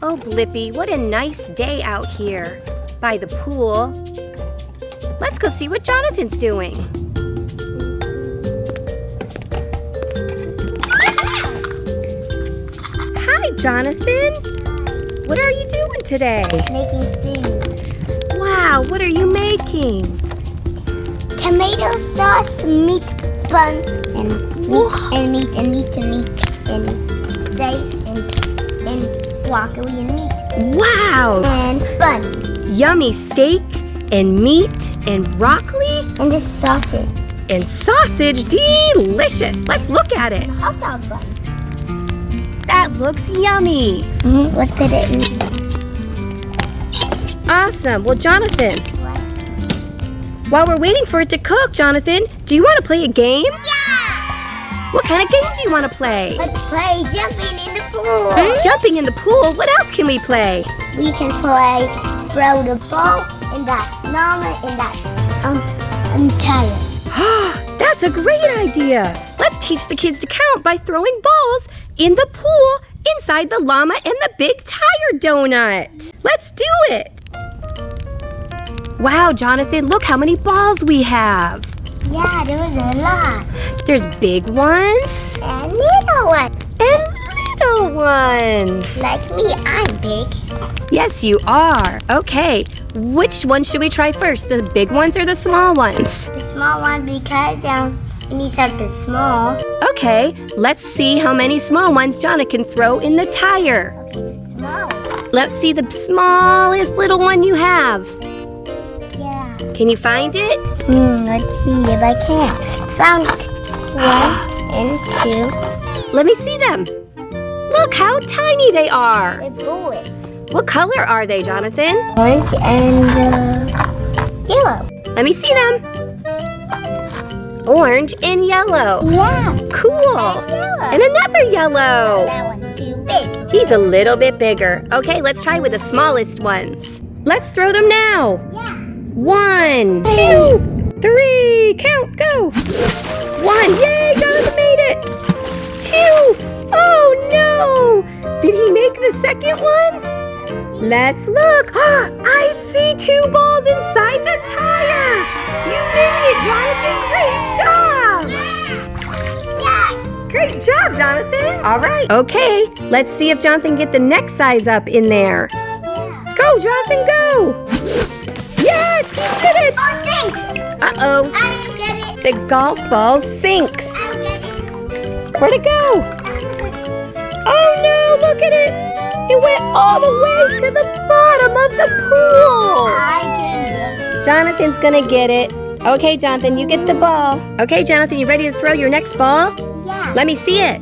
Oh, Blippi, what a nice day out here by the pool. Let's go see what Jonathan's doing. Hi, Jonathan. What are you doing today? Making food. Wow, what are you making? Tomato sauce, meat bun, and meat and steak and broccoli and meat. Wow! And bun. Yummy steak and meat and broccoli And this sausage. and sausage. Delicious! Let's look at it. Hot dog bun. That looks yummy. Let's put it in. Awesome. Well, Jonathan, while we're waiting for it to cook, Jonathan, do you want to play a game? Yeah! What kind of game do you want to play? Let's play jumping in the pool. Jumping in the pool. What else can we play? We can play throw the ball in that llama in that tire. That's a great idea. Let's teach the kids to count by throwing balls in the pool inside the llama and the big tire donut. Let's do it. Wow, Jonathan, look how many balls we have. Yeah, there was a lot. There's big ones And little one. and little ones. Like me, I'm big. Yes, you are. Okay, which one should we try first? The big ones or the small ones? The small one because we need something small. Okay, let's see how many small ones Jonathan can throw in the tire. Okay, the small one. Let's see the smallest little one you have. Yeah. Can you find it? Let's see if I can. Found it. 1 and 2. Let me see them. Look how tiny they are. They're bullets. What color are they, Jonathan? Orange and yellow. Let me see them. Orange and yellow. Yeah. Cool. Yellow. And another yellow. That one's too big. He's a little bit bigger. Okay, let's try with the smallest ones. Let's throw them now. Yeah. 1, 2, 3. Count, go. 1. Yay, Jonathan made it. 2. Oh, no. Did he make the second one? Let's look. I see 2 balls inside the tire. You made it, Jonathan. Great job. Yeah. Great job, Jonathan. All right. Okay, let's see if Jonathan can get the next size up in there. Yeah. Go, Jonathan, go. Yes, he did it. Oh, sinks. Uh-oh. I didn't get it. The golf ball sinks. I didn't get it. Where'd it go? Oh, no, look at it. It went all the way to the bottom of the pool. I can get it. Jonathan's gonna get it. Okay, Jonathan, you get the ball. Okay, Jonathan, you ready to throw your next ball? Yeah. Let me see it.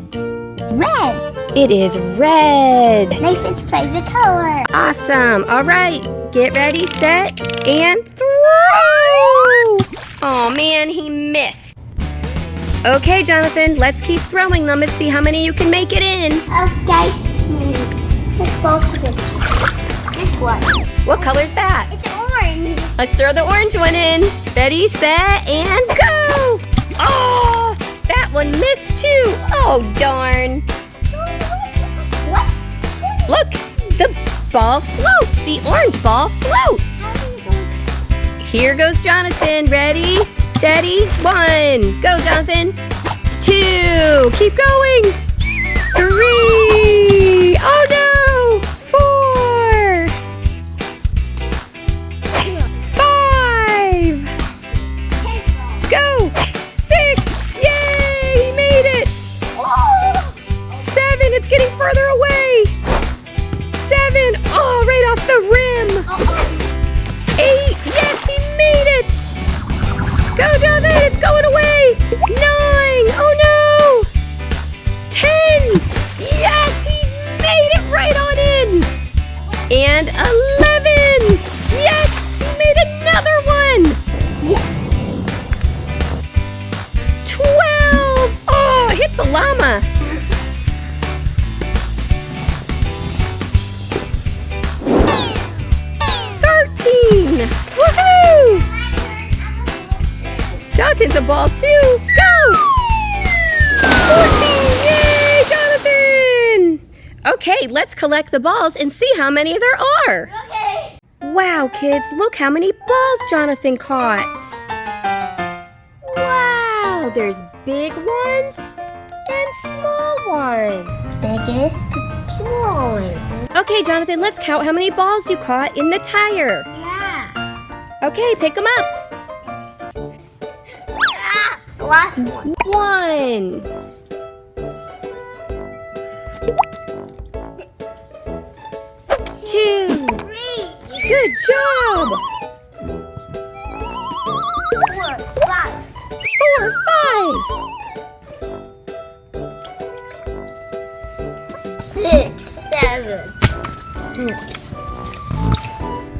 Red. It is red. Nathan's favorite color. Awesome. All right, get ready, set, and throw. Oh, man, he missed. Okay, Jonathan, let's keep throwing them and see how many you can make it in. Okay. Let's go to this one. What color's that? It's orange. Let's throw the orange one in. Ready, set, and go. Oh, that one missed too. Oh, darn. What? Look, the ball floats. The orange ball floats. Here goes Jonathan. Ready, steady, 1. Go, Jonathan. 2. Keep going. 3. Oh, no. 4. 5. Go. 6. Yay, he made it. 7. It's getting further away. 7. Oh, right off the rim. 8. Yes, he made it. Go, Jonathan. It's going away. 9. Oh, no. 10. Yes, he made it right on in. And 11. Yes, he made another one. Yes. 12. Oh, I hit the llama. 13. Woohoo! Jonathan's a ball too. Go! 14. Yay, Jonathan! Okay, let's collect the balls and see how many there are. Okay. Wow, kids, look how many balls Jonathan caught. Wow, there's big ones and small ones. Biggest, smallest. Okay, Jonathan, let's count how many balls you caught in the tire. Yeah. Okay, pick them up. Ah, the last one. 1. 2. 3. Good job. 4, 5. 4, 5. 6, 7.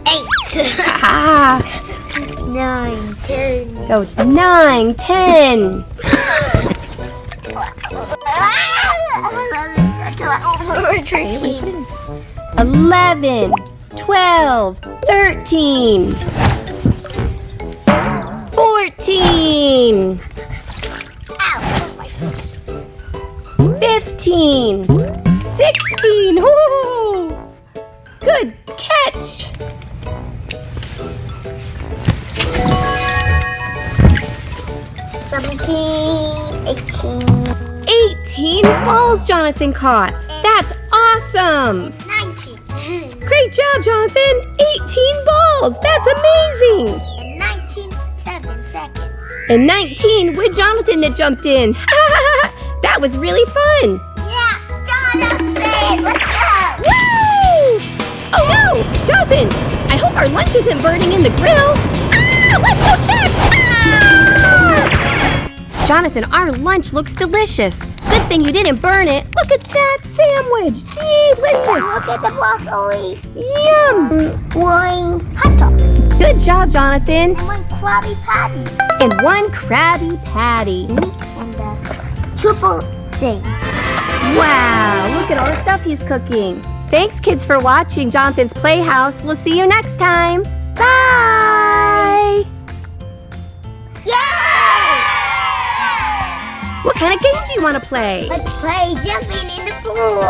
8. Ah, 9, 10. go 9, 10. 11, 12, 13, 14, 15, 16. Ooh, good catch. 17, 18, 18 balls Jonathan caught. That's awesome. 19, Great job, Jonathan. 18 balls. That's amazing. and 19, 7 seconds. And 19 with Jonathan that jumped in. That was really fun. Yeah, Jonathan, let's go. Woo! Oh no, Jonathan, I hope our lunch isn't burning in the grill. Ah, let's go check. Ah! Jonathan, our lunch looks delicious. Good thing you didn't burn it. Look at that sandwich. Delicious. Look at the broccoli. Yum. One hot dog. Good job, Jonathan. And one Krabby Patty. And 1 Krabby Patty. Meat and the triple sing. Wow, look at all the stuff he's cooking. Thanks, kids, for watching Jonathan's Playhouse. We'll see you next time. Bye. Yay! What kind of game do you want to play? Let's play jumping in the pool.